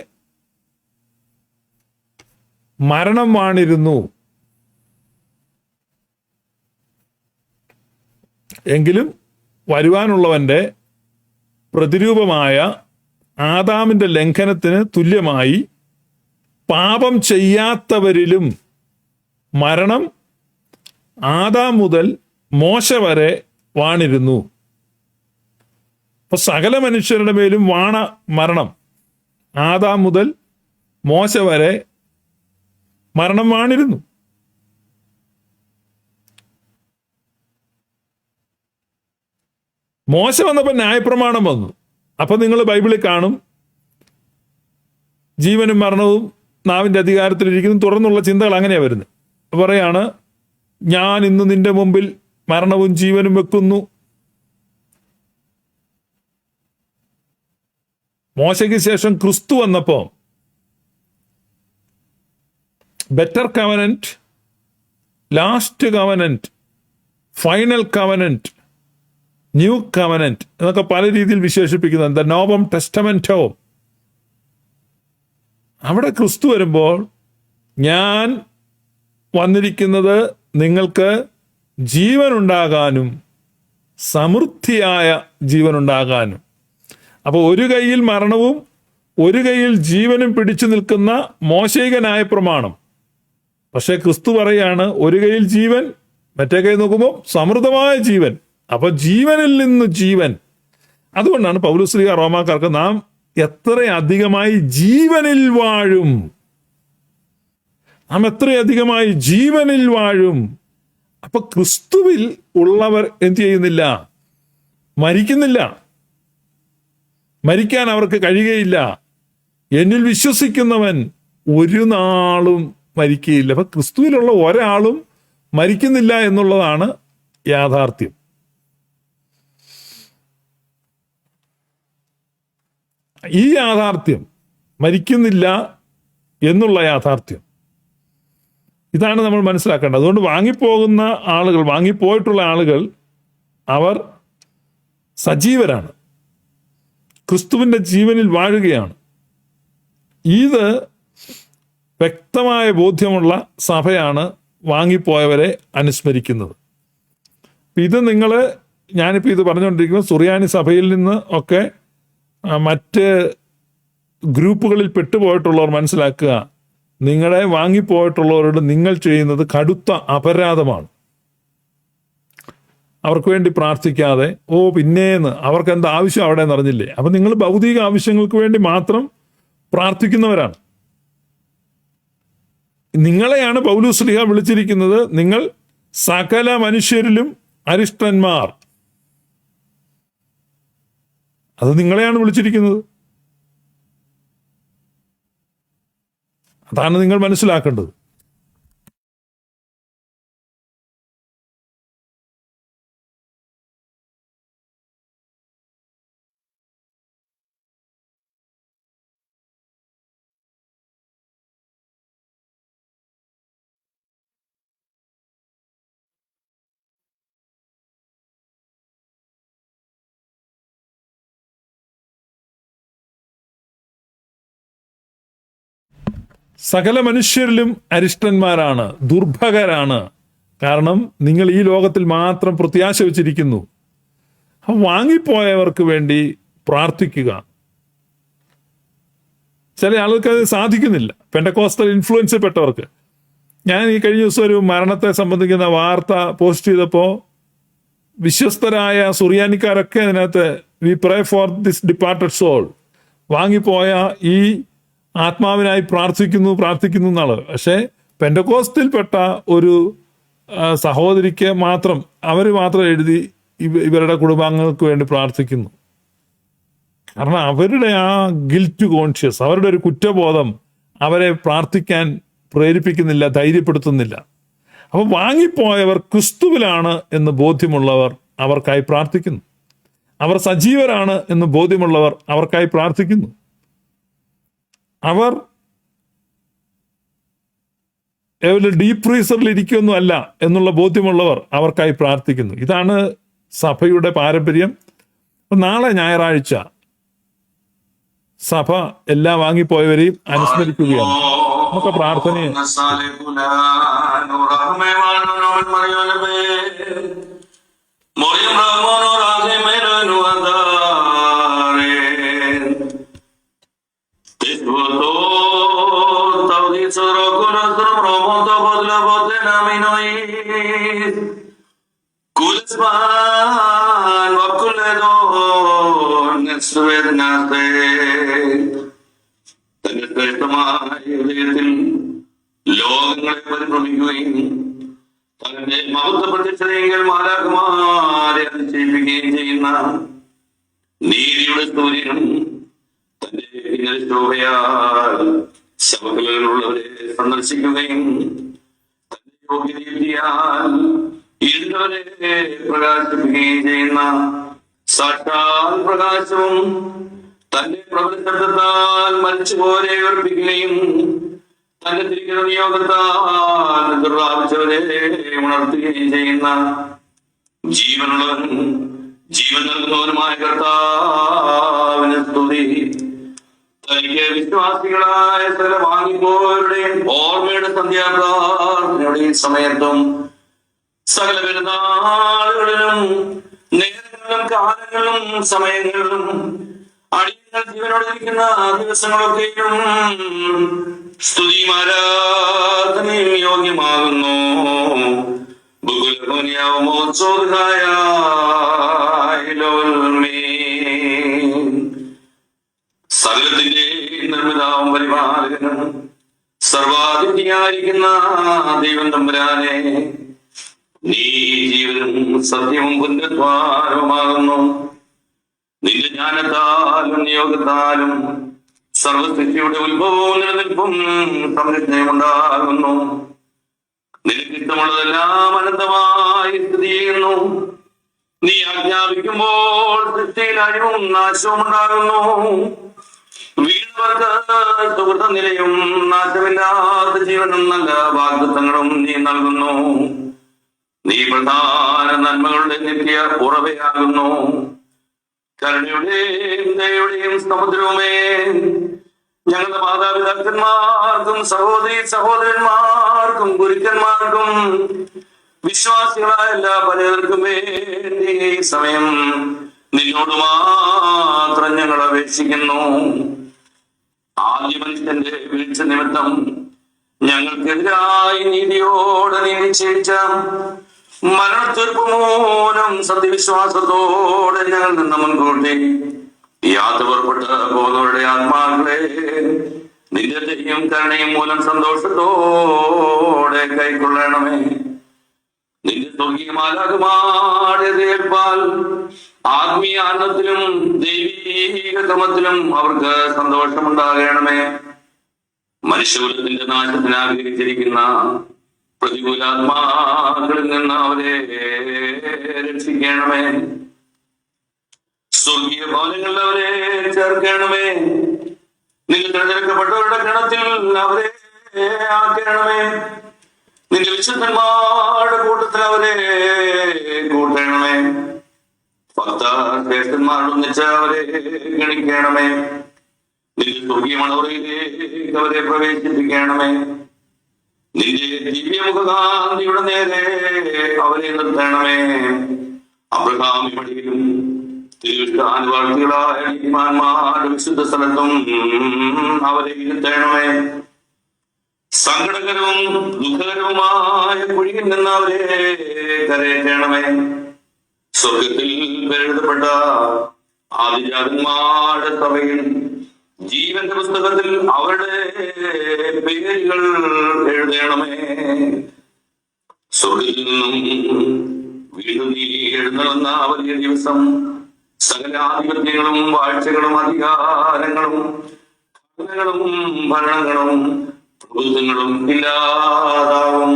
മരണം വാണിരുന്നു. എങ്കിലും വരുവാനുള്ളവന്റെ പ്രതിരൂപമായ ആദാമിന്റെ ലംഘനത്തിന് തുല്യമായി പാപം ചെയ്യാത്തവരിലും മരണം ആദാം മുതൽ മോശ വരെ വാണിരുന്നു. അപ്പൊ സകല മനുഷ്യരുടെ മേലും വാണ മരണം. ആദാം മുതൽ മോശ വരെ മരണം വാണിരുന്നു. മോശ വന്നപ്പോൾ ന്യായപ്രമാണം വന്നു. അപ്പൊ നിങ്ങൾ ബൈബിളിൽ കാണും ജീവനും മരണവും നാവിൻ്റെ അധികാരത്തിലിരിക്കുന്നു. തുടർന്നുള്ള ചിന്തകൾ അങ്ങനെയാണ് വരുന്നത്. പറയാണ്, ഞാൻ ഇന്ന് നിന്റെ മുമ്പിൽ മരണവും ജീവനും വെക്കുന്നു. മോശയ്ക്ക് ശേഷം ക്രിസ്തു വന്നപ്പോ better covenant, last covenant, final covenant, new covenant എന്നൊക്കെ പല രീതിയിൽ വിശേഷിപ്പിക്കുന്നത്. ദ നോവം ടെസ്റ്റമെന്റോ. അവിടെ ക്രിസ്തു വരുമ്പോൾ, ഞാൻ വന്നിരിക്കുന്നത് നിങ്ങൾക്ക് ജീവനുണ്ടാകാനും സമൃദ്ധിയായ ജീവനുണ്ടാകാനും. അപ്പോൾ ഒരു കൈയിൽ മരണവും ഒരു കൈയിൽ ജീവനും പിടിച്ചു നിൽക്കുന്ന മോശയിക ന്യായപ്രമാണം. പക്ഷെ ക്രിസ്തു പറയാണ്, ഒരു കൈയിൽ ജീവൻ, മറ്റേ കൈ നോക്കുമ്പോൾ സമൃദ്ധമായ ജീവൻ. അപ്പൊ ജീവനിൽ നിന്ന് ജീവൻ. അതുകൊണ്ടാണ് പൗലോസ് റോമാക്കാർക്ക് നാം എത്ര അധികമായി ജീവനിൽ വാഴും, നാം എത്രയധികമായി ജീവനിൽ വാഴും. അപ്പൊ ക്രിസ്തുവിൽ ഉള്ളവർ എന്ത് ചെയ്യുന്നില്ല? മരിക്കുന്നില്ല. മരിക്കാൻ അവർക്ക് കഴിയുകയില്ല. എന്നിൽ വിശ്വസിക്കുന്നവൻ ഒരു നാളും മരിക്കുകയില്ല. അപ്പൊ ക്രിസ്തുവിലുള്ള ഒരാളും മരിക്കുന്നില്ല എന്നുള്ളതാണ് യാഥാർത്ഥ്യം. ഈ യാഥാർത്ഥ്യം, മരിക്കുന്നില്ല എന്നുള്ള യാഥാർത്ഥ്യം, ഇതാണ് നമ്മൾ മനസ്സിലാക്കേണ്ടത്. അതുകൊണ്ട് വാങ്ങിപ്പോകുന്ന ആളുകൾ, വാങ്ങിപ്പോയിട്ടുള്ള ആളുകൾ, അവർ സജീവരാണ്, ക്രിസ്തുവിൻ്റെ ജീവനിൽ വാഴുകയാണ്. ഇത് വ്യക്തമായ ബോധ്യമുള്ള സഭയാണ് വാങ്ങിപ്പോയവരെ അനുസ്മരിക്കുന്നത്. ഇത് ഞാനിപ്പോൾ ഇത് പറഞ്ഞുകൊണ്ടിരിക്കുന്നത് സുറിയാനി സഭയിൽ നിന്ന് ഒക്കെ മറ്റ് ഗ്രൂപ്പുകളിൽ പെട്ടുപോയിട്ടുള്ളവർ മനസ്സിലാക്കുക, നിങ്ങളെ വാങ്ങിപ്പോയിട്ടുള്ളവരോട് നിങ്ങൾ ചെയ്യുന്നത് കടുത്ത അപരാധമാണ്. അവർക്ക് വേണ്ടി പ്രാർത്ഥിക്കാതെ, പിന്നേന്ന് അവർക്ക് എന്താ ആവശ്യം അവിടെ നിറഞ്ഞില്ലേ? അപ്പം നിങ്ങൾ ഭൗതിക ആവശ്യങ്ങൾക്ക് വേണ്ടി മാത്രം പ്രാർത്ഥിക്കുന്നവരാണ്. നിങ്ങളെയാണ് പൗലോസ് ശ്ലീഹ വിളിച്ചിരിക്കുന്നത്, നിങ്ങൾ സകല മനുഷ്യരിലും അരിഷ്ടന്മാർ. അത് നിങ്ങളെയാണ് വിളിച്ചിരിക്കുന്നത്. അതാണ് നിങ്ങൾ മനസ്സിലാക്കേണ്ടത്. സകല മനുഷ്യരിലും അരിഷ്ടന്മാരാണ്, ദുർഭകരാണ്. കാരണം നിങ്ങൾ ഈ ലോകത്തിൽ മാത്രം പ്രത്യാശ വെച്ചിരിക്കുന്നു. വാങ്ങിപ്പോയവർക്ക് വേണ്ടി പ്രാർത്ഥിക്കുക. ചില ആളുകൾക്ക് അത് സാധിക്കുന്നില്ല. പെന്തക്കോസ്റ്റൽ ഇൻഫ്ലുവൻസിൽ പെട്ടവർക്ക്. ഞാൻ ഈ കഴിഞ്ഞ ദിവസം ഒരു മരണത്തെ സംബന്ധിക്കുന്ന വാർത്ത പോസ്റ്റ് ചെയ്തപ്പോൾ വിശ്വസ്തരായ സുറിയാനിക്കാരൊക്കെ അതിനകത്ത് we pray for this departed soul, വാങ്ങിപ്പോയ ഈ ആത്മാവിനായി പ്രാർത്ഥിക്കുന്നു എന്നാണ്. പക്ഷേ പെന്തക്കോസ്റ്റിൽപ്പെട്ട ഒരു സഹോദരിക്ക് മാത്രം, അവർ മാത്രം എഴുതി ഇവരുടെ കുടുംബാംഗങ്ങൾക്ക് വേണ്ടി പ്രാർത്ഥിക്കുന്നു. കാരണം അവരുടെ ആ ഗിൽറ്റ് കോൺഷ്യസ്, അവരുടെ ഒരു കുറ്റബോധം അവരെ പ്രാർത്ഥിക്കാൻ പ്രേരിപ്പിക്കുന്നില്ല, ധൈര്യപ്പെടുത്തുന്നില്ല. അപ്പോൾ വാങ്ങിപ്പോയവർ ക്രിസ്തുവിലാണ് എന്ന് ബോധ്യമുള്ളവർ അവർക്കായി പ്രാർത്ഥിക്കുന്നു. അവർ സജീവരാണ് എന്ന് ബോധ്യമുള്ളവർ അവർക്കായി പ്രാർത്ഥിക്കുന്നു. അവർ ഡീപ് ഫ്രീസറിൽ ഇരിക്കുകയൊന്നും അല്ല എന്നുള്ള ബോധ്യമുള്ളവർ അവർക്കായി പ്രാർത്ഥിക്കുന്നു. ഇതാണ് സഭയുടെ പാരമ്പര്യം. നാളെ ഞായറാഴ്ച സഭ എല്ലാ വാങ്ങിപ്പോയവരെയും അനുസ്മരിക്കുകയാണ്. നമുക്ക് പ്രാർത്ഥനയെ തന്റെ ശ്രേഷ്ഠമായ ഹൃദയത്തിൽ ലോകങ്ങളെ പരിഭ്രമിക്കുകയും തന്റെ മഹത്വ പ്രത്യക്ഷതയെങ്കിൽ മാലാഖമാരെ ചെയ്യിപ്പിക്കുകയും ചെയ്യുന്ന നീതിയുടെ സൂര്യനും തന്റെ ഇന്നലെ ശോഭയാൽ ശവകലകളുള്ളവരെ സന്ദർശിക്കുകയും തന്റെ യോഗ്യതയാൽ ഇരുന്നവരെ പ്രകാശിപ്പിക്കുകയും ചെയ്യുന്ന സാക്ഷാൽ പ്രകാശവും തന്റെ പ്രബലശബ്ദത്താൽ മരിച്ചുപോലെ ഉറപ്പിക്കുകയും തന്റെ തിരിക്കുന്ന നിയോഗത്താൽ ദുർവാപിച്ചവരെ ഉണർത്തുകയും ചെയ്യുന്ന ജീവനുള്ളവനും ജീവൻ നൽകുന്നവനുമായ കർത്താവിന് സ്തുതി. തനിക്ക് വിശ്വാസികളായ സകല വാങ്ങിപ്പോരുടെയും ഓർമ്മയുടെ സന്ധ്യാപ്രാർത്ഥനയുടെയും സമയത്തും സകല പെരുന്നാളുകളിലും നേരങ്ങളിലും കാലങ്ങളിലും സമയങ്ങളിലും അടിയങ്ങൾ ജീവനോടെ ഇരിക്കുന്ന ദിവസങ്ങളൊക്കെയും സ്തുതിയും ആരാധനയും യോഗ്യമാകുന്നു. സകലത്തിന്റെ നിർമ്മിതാവും പരിപാലകനും സർവാധിപതിയായിരിക്കുന്ന ദൈവം തമ്പുരാനെ, നീ ജീവനും സത്യവും പുനരുദ്ധാരവുമാകുന്നു. നിന്റെ ജ്ഞാനത്താലും നിയോഗത്താലും സർവസൃഷ്ടിയുടെ ഉത്ഭവവും നിലനിൽപ്പും സംരക്ഷണയും ഉണ്ടാകുന്നു. നിനക്ക് ഇഷ്ടമുള്ളതെല്ലാം അനന്തമായി സ്ഥിതി ചെയ്യുന്നു. നീ ആജ്ഞാപിക്കുമ്പോൾ സൃഷ്ടിയിൽ അഴിവും നാശവും ഉണ്ടാകുന്നു. വീണവർക്ക് സുഹൃത നിലയും നാശമില്ലാത്ത ജീവനും നല്ല വാഗ്ദത്തങ്ങളും നീ നൽകുന്നു. നീ പ്രധാന നന്മകളുടെ നിത്യ ഉറവയാകുന്നു. കരുണയുടെയും ദയയുടെയും സമുദ്രവുമേ, ഞങ്ങളുടെ മാതാപിതാക്കന്മാർക്കും സഹോദരി സഹോദരന്മാർക്കും ഗുരുക്കന്മാർക്കും വിശ്വാസികളായ എല്ലാ പലർക്കും വേണ്ടി ഈ സമയം നിന്നോട് മാത്രം ഞങ്ങൾ അപേക്ഷിക്കുന്നു. ആദ്യ മനുഷ്യന്റെ വീഴ്ച നിമിത്തം ഞങ്ങൾക്കെതിരായി നീതിയോടെ നീ നിശ്ചയിച്ച മരണത്തീർപ്പ് മൂലം സത്യവിശ്വാസത്തോടെ ഞങ്ങൾ നിന്ന് മുൻകൂട്ടി യാത്ര പുറപ്പെട്ട് പോകുന്നവരുടെ ആത്മാക്കളെ നിന്റെ ദയയും കരുണയും മൂലം സന്തോഷത്തോടെ കൈക്കൊള്ളണമേ. നിന്റെ സ്വർഗീയ മാലാഖമാരേൽപ്പാൽ ആത്മീയ ആനന്ദത്തിലും ദൈവീക ക്രമത്തിലും അവർക്ക് സന്തോഷമുണ്ടാകണമേ. മനുഷ്യകുലത്തിന്റെ നാശത്തിന് ആഗ്രഹിച്ചിരിക്കുന്ന പ്രതികൂലാത്മാക്കളിൽ നിന്ന് അവരെ രക്ഷിക്കണമേ. സ്വർഗീയ ഭവനങ്ങളിൽ അവരെ ചേർക്കണമേ. നിന്റെ തിരഞ്ഞെടുക്കപ്പെട്ടവരുടെ ഗണത്തിൽ അവരെ ആക്കണമേ. നിന്റെ വിശുദ്ധന്മാരുടെ കൂട്ടത്തിൽ അവരെ കൂട്ടണമേ. ഭക്തശ്രേഷ്ഠന്മാരൊന്നിച്ച് അവരെ ഗണിക്കണമേ. നിന്റെ സ്വർഗീയ മണവറയിലേക്ക് അവരെ പ്രവേശിപ്പിക്കണമേ. നിന്റെ ദിവ്യമുഖകാന്തിയുടെ നേരെ അവരെ നിർത്തണമേ. അബ്രഹാം ഇവിടെയും തിരുവിഷ്ടാനുവാർത്തികളായ നീതിമാന്മാരുടെ വിശുദ്ധ സ്ഥലത്തും അവരെ ഇരുത്തണമേ. സങ്കടകരവും ദുഃഖകരവുമായ കുഴിയിൽ നിന്ന് അവരെ കരയറ്റണമേ. സ്വർഗത്തിൽ പേരെഴുതപ്പെട്ട ആദിജാതന്മാരുടെ സഭയിൽ ജീവന്റെ പുസ്തകത്തിൽ അവരുടെ പേരുകൾ എഴുതണമേ. സ്വർഗത്തിൽ നിന്നും വീണ്ടും നീ എഴുന്നള്ളുന്ന വലിയ ദിവസം സകല ആധിപത്യങ്ങളും വാഴ്ചകളും അധികാരങ്ങളും ഭരണങ്ങളും പ്രഭുത്വങ്ങളും ഇല്ലാതാവും.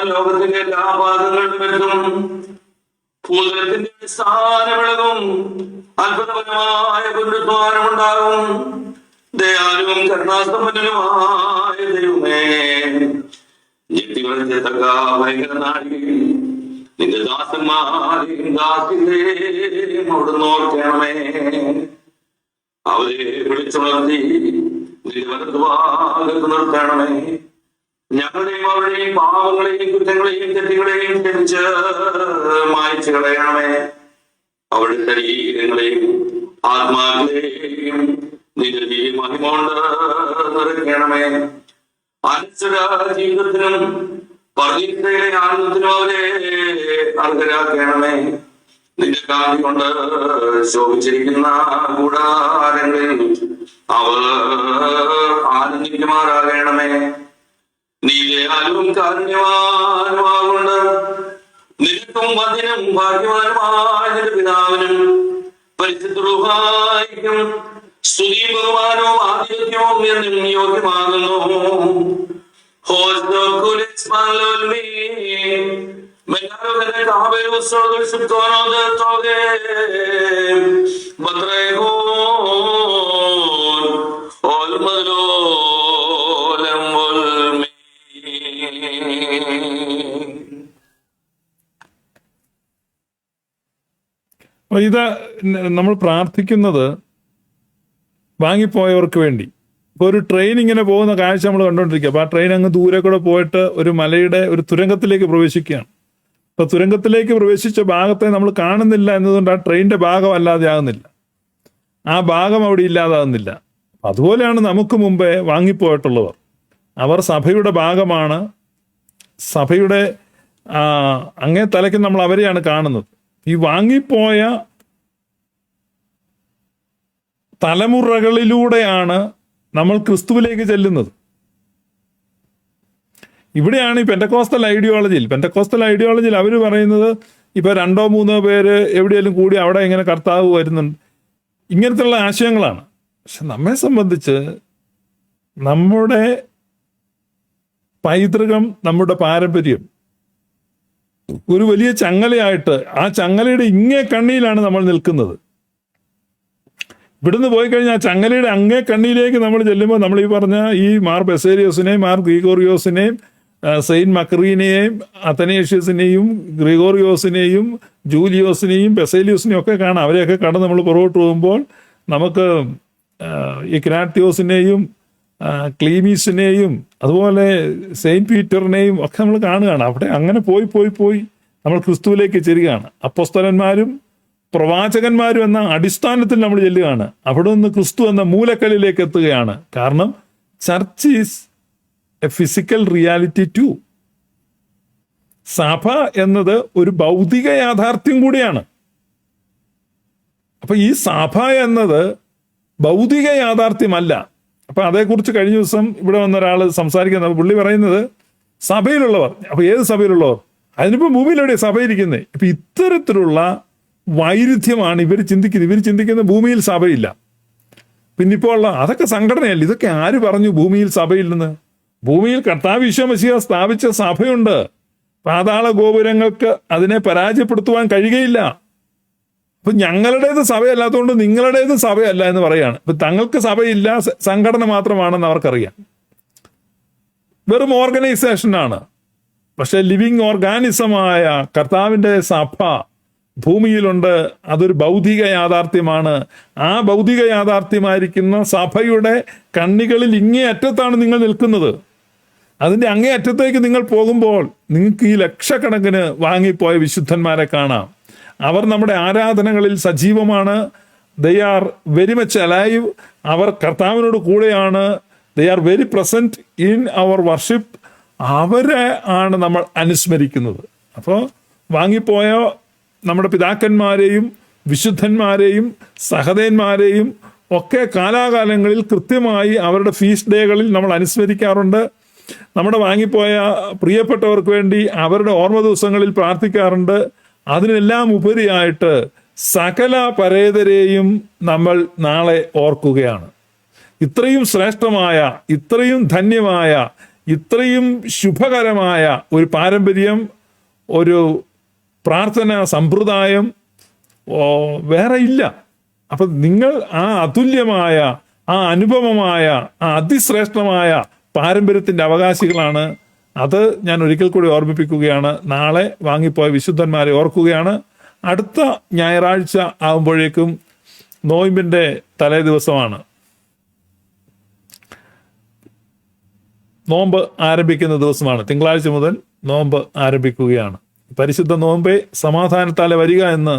ലോകത്തിന്റെ എല്ലാ ഭാഗങ്ങളിലും എത്തും. ഭൂതലത്തിന്റെ അടിസ്ഥാന വിളകും. അത്ഭുതപരമായ പുനരുദ്ധാനമുണ്ടാകും. ദയാലുവും കരുണാസമ്പന്നനുമായ ദൈവമേ, ഞെട്ടിവളഞ്ഞത്തക്ക ഭയങ്കര നാഴികയിൽ നിന്റെ ദാസന്മാരെയും ദാസികളെയും അവിടുന്ന് ഓർക്കണമേ. അവരെ വിളിച്ചുണർത്തി നിന്റെ വലതുഭാഗത്ത് നിർത്തണമേ. ഞങ്ങളുടെയും അവരുടെയും പാവങ്ങളെയും കുറ്റങ്ങളെയും തെറ്റുകളെയും ക്ഷമിച്ച് മായ്ച്ചു കളയണമേ. അവരുടെ ശരീരങ്ങളെയും ആത്മാക്കളെയും നിന്റെ മഹിമ കൊണ്ട് നിറയ്ക്കണമേ. അനശ്വര ജീവിതത്തിനും പർദീസയിലെ ആനന്ദത്തിനും അവരെ അർഹരാക്കണമേ. നിന്റെ കാന്തി കൊണ്ട് ശോഭിച്ചിരിക്കുന്ന കൂടാരങ്ങളിൽ അവർ ആനന്ദിക്കുമാറാകണമേ. നീ ദയാലുവും കാരുണ്യവാനുമാകൊണ്ട് നിനക്കും വചനം ഭാഗ്യവാനുമായ നിന്റെ പിതാവിനും പരിശുദ്ധ റൂഹായിക്കും സ്തുതിയും ബഹുമാനവും ആധിപത്യവും എന്നും യോഗ്യമാകുന്നു. അപ്പൊ ഇത് നമ്മൾ പ്രാർത്ഥിക്കുന്നത് വാങ്ങിപ്പോയവർക്ക് വേണ്ടി. ഇപ്പോൾ ഒരു ട്രെയിൻ ഇങ്ങനെ പോകുന്ന കാഴ്ച നമ്മൾ കണ്ടുകൊണ്ടിരിക്കുക. അപ്പോൾ ആ ട്രെയിൻ അങ്ങ് ദൂരെ കൂടെ പോയിട്ട് ഒരു മലയുടെ ഒരു തുരങ്കത്തിലേക്ക് പ്രവേശിക്കുകയാണ്. അപ്പോൾ തുരങ്കത്തിലേക്ക് പ്രവേശിച്ച ഭാഗത്തെ നമ്മൾ കാണുന്നില്ല എന്നതുകൊണ്ട് ആ ട്രെയിനിന്റെ ഭാഗം അല്ലാതെ ആകുന്നില്ല, ആ ഭാഗം അവിടെ ഇല്ലാതാകുന്നില്ല. അതുപോലെയാണ് നമുക്ക് മുമ്പേ വാങ്ങിപ്പോയിട്ടുള്ളവർ. അവർ സഭയുടെ ഭാഗമാണ്. സഭയുടെ അങ്ങേ തലയ്ക്ക് നമ്മൾ അവരെയാണ് കാണുന്നത്. ഈ വാങ്ങിപ്പോയ തലമുറകളിലൂടെയാണ് നമ്മൾ ക്രിസ്തുവിലേക്ക് ചെല്ലുന്നത്. ഇവിടെയാണ് ഈ പെന്തക്കോസ്റ്റൽ ഐഡിയോളജിയിൽ അവർ പറയുന്നത് ഇപ്പൊ 2-3 പേര് എവിടെയെങ്കിലും കൂടി അവിടെ ഇങ്ങനെ കർത്താവ് വരുന്നുണ്ട്, ഇങ്ങനത്തെയുള്ള ആശയങ്ങളാണ്. പക്ഷെ നമ്മെ സംബന്ധിച്ച് നമ്മുടെ പൈതൃകം, നമ്മുടെ പാരമ്പര്യം ഒരു വലിയ ചങ്ങലയായിട്ട്, ആ ചങ്ങലയുടെ ഇങ്ങേ കണ്ണിയിലാണ് നമ്മൾ നിൽക്കുന്നത്. ഇവിടുന്ന് പോയി കഴിഞ്ഞാൽ ആ ചങ്ങലയുടെ അങ്ങേ കണ്ണിയിലേക്ക് നമ്മൾ ചെല്ലുമ്പോൾ നമ്മൾ ഈ പറഞ്ഞ ഈ മാർ ബെസേലിയോസിനെയും മാർ ഗ്രിഗോറിയോസിനെയും സെയിന്റ് മക്രീനെയും അത്തനേഷ്യസിനെയും ഗ്രിഗോറിയോസിനെയും ജൂലിയോസിനെയും ബെസേലിയോസിനെയും ഒക്കെ കാണാം. അവരെയൊക്കെ കണ്ട് നമ്മൾ പുറകോട്ട് പോകുമ്പോൾ നമുക്ക് ഇഗ്നാത്യോസിനെയും ക്ലീമീസിനെയും അതുപോലെ സെയിന്റ് പീറ്ററിനെയും ഒക്കെ നമ്മൾ കാണുകയാണ്. അവിടെ അങ്ങനെ പോയി നമ്മൾ ക്രിസ്തുവിലേക്ക് ചേരുകയാണ്. അപ്പോസ്തലന്മാരും പ്രവാചകന്മാരും എന്ന അടിസ്ഥാനത്തിൽ നമ്മൾ ചെല്ലുകയാണ്. അവിടെ നിന്ന് ക്രിസ്തു എന്ന മൂലക്കല്ലിലേക്ക് എത്തുകയാണ്. കാരണം church is a physical reality too. സഭ എന്നത് ഒരു ഭൗതിക യാഥാർത്ഥ്യം കൂടിയാണ്. അപ്പൊ ഈ സഭ എന്നത് ഭൗതിക യാഥാർത്ഥ്യമല്ല. അപ്പൊ അതേക്കുറിച്ച് കഴിഞ്ഞ ദിവസം ഇവിടെ വന്ന ഒരാൾ സംസാരിക്കുന്നത്, പുള്ളി പറയുന്നത് സഭയിലുള്ളവർ. അപ്പൊ ഏത് സഭയിലുള്ളവർ? അതിനിപ്പോ ഭൂമിയിലെവിടെയാണ് സഭയിരിക്കുന്നത്? ഇപ്പൊ ഇത്തരത്തിലുള്ള വൈരുദ്ധ്യമാണ് ഇവർ ചിന്തിക്കുന്നത്. ഭൂമിയിൽ സഭയില്ല. പിന്നിപ്പോൾ ഉള്ള അതൊക്കെ സംഘടനയല്ല. ഇതൊക്കെ ആര് പറഞ്ഞു ഭൂമിയിൽ സഭയില്ലെന്ന്? ഭൂമിയിൽ കർത്താവ് ഈശോ മശിഹ സ്ഥാപിച്ച സഭയുണ്ട്. പാതാള ഗോപുരങ്ങൾക്ക് അതിനെ പരാജയപ്പെടുത്തുവാൻ കഴിയുകയില്ല. അപ്പൊ ഞങ്ങളുടേത് സഭയല്ലാത്തതുകൊണ്ട് നിങ്ങളുടേത് സഭയല്ല എന്ന് പറയാണ്. ഇപ്പൊ തങ്ങൾക്ക് സഭയില്ല, സംഘടന മാത്രമാണെന്ന് അവർക്കറിയാം. വെറും ഓർഗനൈസേഷനാണ്. പക്ഷെ ലിവിങ് ഓർഗാനിസമായ കർത്താവിന്റെ സഭ ഭൂമിയിലുണ്ട്. അതൊരു ഭൗതിക യാഥാർത്ഥ്യമാണ്. ആ ഭൗതിക യാഥാർത്ഥ്യമായിരിക്കുന്ന സഭയുടെ കണ്ണികളിൽ ഇങ്ങേ അറ്റത്താണ് നിങ്ങൾ നിൽക്കുന്നത്. അതിന്റെ അങ്ങേ അറ്റത്തേക്ക് നിങ്ങൾ പോകുമ്പോൾ നിങ്ങൾക്ക് ഈ ലക്ഷക്കണക്കിന് വാങ്ങിപ്പോയ വിശുദ്ധന്മാരെ കാണാം. അവർ നമ്മുടെ ആരാധനകളിൽ സജീവമാണ്. They are very much alive. അവർ കർത്താവിനോട് കൂടെയാണ്. They are very present in our worship. അവരെ ആണ് നമ്മൾ അനുസ്മരിക്കുന്നത്. അപ്പോൾ വാങ്ങിപ്പോയ നമ്മുടെ പിതാക്കന്മാരെയും വിശുദ്ധന്മാരെയും സഹദേന്മാരെയും ഒക്കെ കാലാകാലങ്ങളിൽ കൃത്യമായി അവരുടെ ഫീസ്റ്റ് ഡേകളിൽ നമ്മൾ അനുസ്മരിക്കാറുണ്ട്. നമ്മുടെ വാങ്ങിപ്പോയ പ്രിയപ്പെട്ടവർക്ക് വേണ്ടി അവരുടെ ഓർമ്മ ദിവസങ്ങളിൽ പ്രാർത്ഥിക്കാറുണ്ട്. അതിനെല്ലാം ഉപരിയായിട്ട് സകല പരേതരെയും നമ്മൾ നാളെ ഓർക്കുകയാണ്. ഇത്രയും ശ്രേഷ്ഠമായ, ഇത്രയും ധന്യമായ, ഇത്രയും ശുഭകരമായ ഒരു പാരമ്പര്യം, ഒരു പ്രാർത്ഥന സമ്പ്രദായം വേറെ ഇല്ല. അപ്പൊ നിങ്ങൾ ആ അതുല്യമായ, ആ അനുപമമായ, ആ അതിശ്രേഷ്ഠമായ പാരമ്പര്യത്തിന്റെ അവകാശികളാണ്. അത് ഞാൻ ഒരിക്കൽ കൂടി ഓർമ്മിപ്പിക്കുകയാണ്. നാളെ വാങ്ങിപ്പോയ വിശുദ്ധന്മാരെ ഓർക്കുകയാണ്. അടുത്ത ഞായറാഴ്ച ആകുമ്പോഴേക്കും നോയമ്പിന്റെ തലേ ദിവസമാണ്. നോമ്പ് ആരംഭിക്കുന്ന ദിവസമാണ്. തിങ്കളാഴ്ച മുതൽ നോമ്പ് ആരംഭിക്കുകയാണ്. പരിശുദ്ധ നോമ്പേ സമാധാനത്താലെ വരിക എന്ന്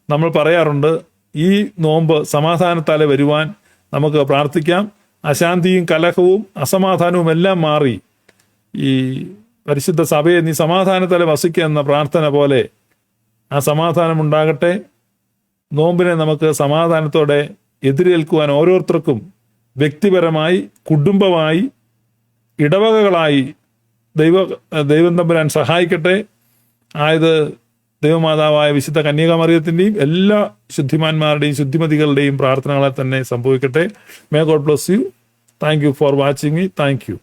നമ്മൾ പറയാറുണ്ട്. ഈ നോമ്പ് സമാധാനത്താലെ വരുവാൻ നമുക്ക് പ്രാർത്ഥിക്കാം. അശാന്തിയും കലഹവും അസമാധാനവും എല്ലാം മാറി ഈ പരിശുദ്ധ സഭയെ നീ സമാധാനത്താലെ വസിക്കുക എന്ന പ്രാർത്ഥന പോലെ ആ സമാധാനം ഉണ്ടാകട്ടെ. നോമ്പിനെ നമുക്ക് സമാധാനത്തോടെ എതിരേൽക്കുവാൻ ഓരോരുത്തർക്കും വ്യക്തിപരമായി, കുടുംബമായി, ഇടവകകളായി ദൈവം തമ്പുരാൻ സഹായിക്കട്ടെ. ആയത് ദൈവമാതാവായ വിശുദ്ധ കന്യകാമറിയത്തിൻ്റെയും എല്ലാ ശുദ്ധിമാന്മാരുടെയും ശുദ്ധിമതികളുടെയും പ്രാർത്ഥനകളെ തന്നെ സംഭവിക്കട്ടെ. May God bless you. Thank you for watching me. Thank you.